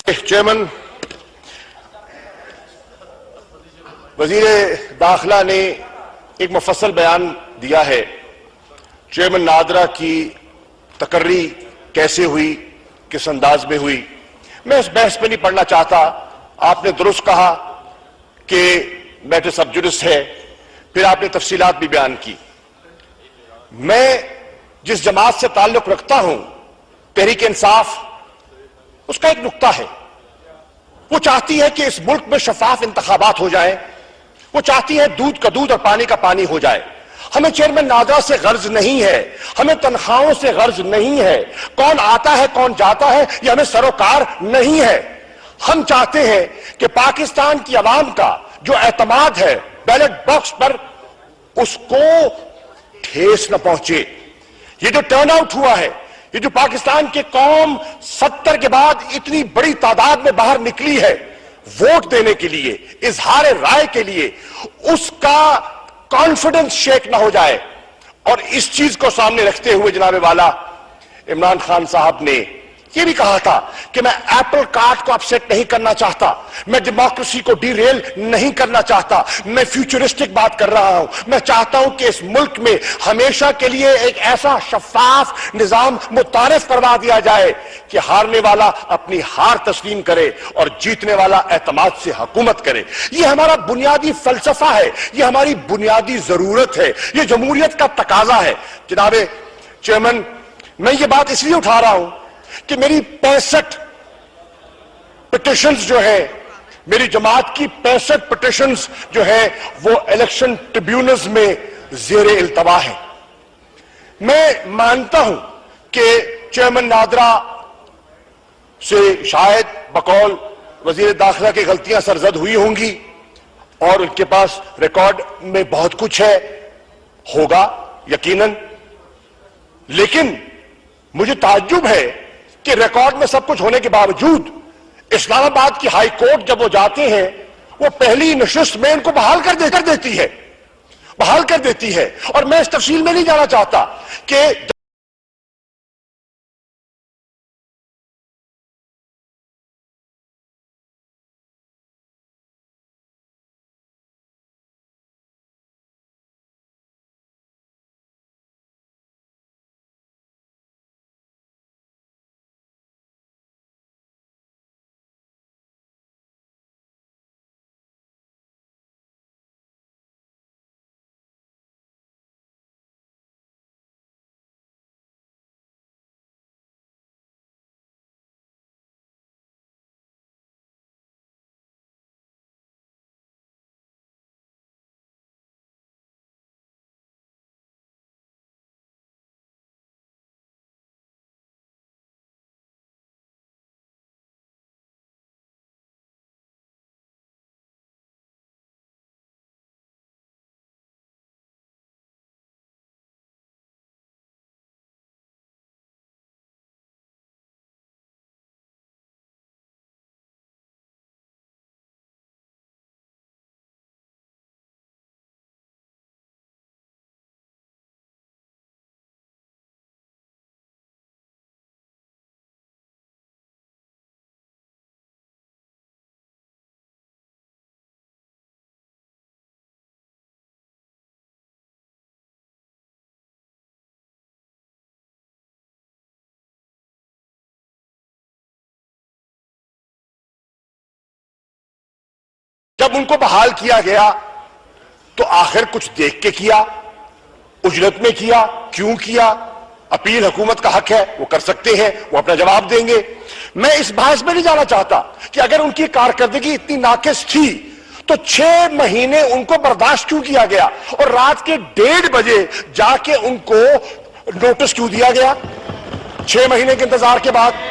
Chairman وزیر داخلہ نے ایک مفصل بیان دیا ہے چیئرمین نادرا کی تقرری کیسے ہوئی، کس انداز میں ہوئی. میں اس بحث میں نہیں پڑھنا چاہتا. آپ نے درست کہا کہ میٹر سب جوڈس ہے، پھر آپ نے تفصیلات بھی بیان کی. میں جس جماعت سے تعلق رکھتا ہوں، تحریک انصاف، اس کا ایک نقطہ ہے. وہ چاہتی ہے کہ اس ملک میں شفاف انتخابات ہو جائیں. وہ چاہتی ہے دودھ کا دودھ اور پانی کا پانی ہو جائے. ہمیں چیئرمین نادرا سے غرض نہیں ہے، ہمیں تنخواہوں سے غرض نہیں ہے، کون آتا ہے کون جاتا ہے یہ ہمیں سروکار نہیں ہے. ہم چاہتے ہیں کہ پاکستان کی عوام کا جو اعتماد ہے بیلٹ باکس پر، اس کو ٹھیس نہ پہنچے. یہ جو ٹرن آؤٹ ہوا ہے، یہ جو پاکستان کے قوم 70 کے بعد اتنی بڑی تعداد میں باہر نکلی ہے ووٹ دینے کے لیے، اظہار رائے کے لیے، اس کا کانفیڈنس شیک نہ ہو جائے. اور اس چیز کو سامنے رکھتے ہوئے جناب والا عمران خان صاحب نے یہ بھی کہا تھا کہ میں ایپل کارٹ کو اپسیٹ نہیں کرنا چاہتا، میں ڈیموکریسی کو ڈی ریل نہیں کرنا چاہتا، میں فیوچرسٹک بات کر رہا ہوں. میں چاہتا ہوں کہ اس ملک میں ہمیشہ کے لیے ایک ایسا شفاف نظام متعارف کروا دیا جائے کہ ہارنے والا اپنی ہار تسلیم کرے اور جیتنے والا اعتماد سے حکومت کرے. یہ ہمارا بنیادی فلسفہ ہے، یہ ہماری بنیادی ضرورت ہے، یہ جمہوریت کا تقاضا ہے. جناب چیئرمین، میں یہ بات اس لیے اٹھا رہا ہوں کہ میری 65 پٹیشنز جو ہے، میری جماعت کی 65 پٹیشنز جو ہیں وہ الیکشن ٹریبیونلز میں زیر التوا ہے. میں مانتا ہوں کہ چیئرمین نادرا سے شاید بقول وزیر داخلہ کی غلطیاں سرزد ہوئی ہوں گی اور ان کے پاس ریکارڈ میں بہت کچھ ہے، ہوگا یقیناً. لیکن مجھے تعجب ہے کہ ریکارڈ میں سب کچھ ہونے کے باوجود اسلام آباد کی ہائی کورٹ جب وہ جاتے ہیں، وہ پہلی نشست میں ان کو بحال کر دیتی ہے. اور میں اس تفصیل میں نہیں جانا چاہتا کہ جب ان کو بحال کیا گیا تو آخر کچھ دیکھ کے کیا، اجرت میں کیا، کیوں کیا؟ اپیل حکومت کا حق ہے، وہ کر سکتے ہیں، وہ اپنا جواب دیں گے. میں اس بحث میں نہیں جانا چاہتا کہ اگر ان کی کارکردگی اتنی ناقص تھی تو 6 مہینے ان کو برداشت کیوں کیا گیا اور رات کے 1:30 بجے جا کے ان کو نوٹس کیوں دیا گیا 6 مہینے کے انتظار کے بعد؟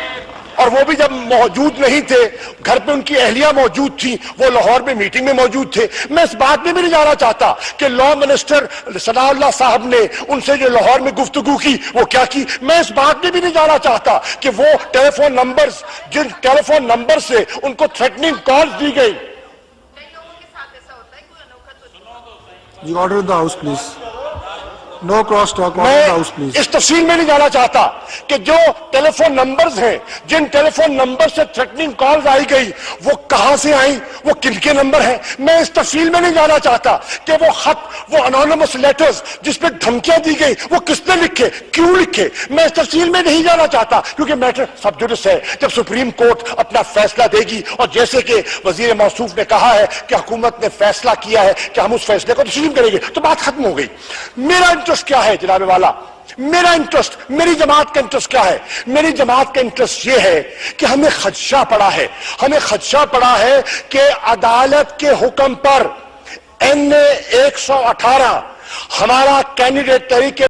اور وہ بھی جب موجود نہیں تھے، گھر پہ ان کی اہلیہ موجود تھی، وہ لاہور میں میٹنگ میں موجود تھے. میں اس بات میں بھی نہیں جانا چاہتا کہ لا منسٹر ثناء اللہ صاحب نے ان سے جو لاہور میں گفتگو کی وہ کیا کی. میں اس بات میں بھی نہیں جانا چاہتا کہ وہ ٹیلی فون نمبرز، جن ٹیلی فون نمبر سے ان کو تھریٹننگ کالز دی گئی. جی order in the house please. No cross talk on the house, میں please. اس تفصیل میں نہیں جانا چاہتا کہ جو ٹیلی فون نمبرز ہیں، جن ٹیلی فون نمبر سے تھریٹننگ کالز آئی گئی، وہ کہاں سے آئیں، وہ کن کے نمبر ہیں. میں اس تفصیل میں نہیں جانا چاہتا کہ وہ خط، وہ انونیمس لیٹرز جس پہ دھمکیاں دی گئی، وہ کس نے لکھے، کیوں لکھے. میں اس تفصیل میں نہیں جانا چاہتا کیونکہ میٹر سب جوڈس ہے. جب سپریم کورٹ اپنا فیصلہ دے گی، اور جیسے کہ وزیر موصوف نے کہا ہے کہ حکومت نے فیصلہ کیا ہے کہ ہم اس فیصلے کو تسلیم کریں گے، تو بات ختم ہو گئی. میرا انٹرسٹ کیا ہے جناب والا؟ میرا انٹرسٹ، میری جماعت کا انٹرسٹ کیا ہے؟ میری جماعت کا انٹرسٹ یہ ہے کہ ہمیں خدشہ پڑا ہے، ہمیں خدشہ پڑا ہے کہ عدالت کے حکم پر NA 118 ہمارا کینڈیڈیٹ تحریک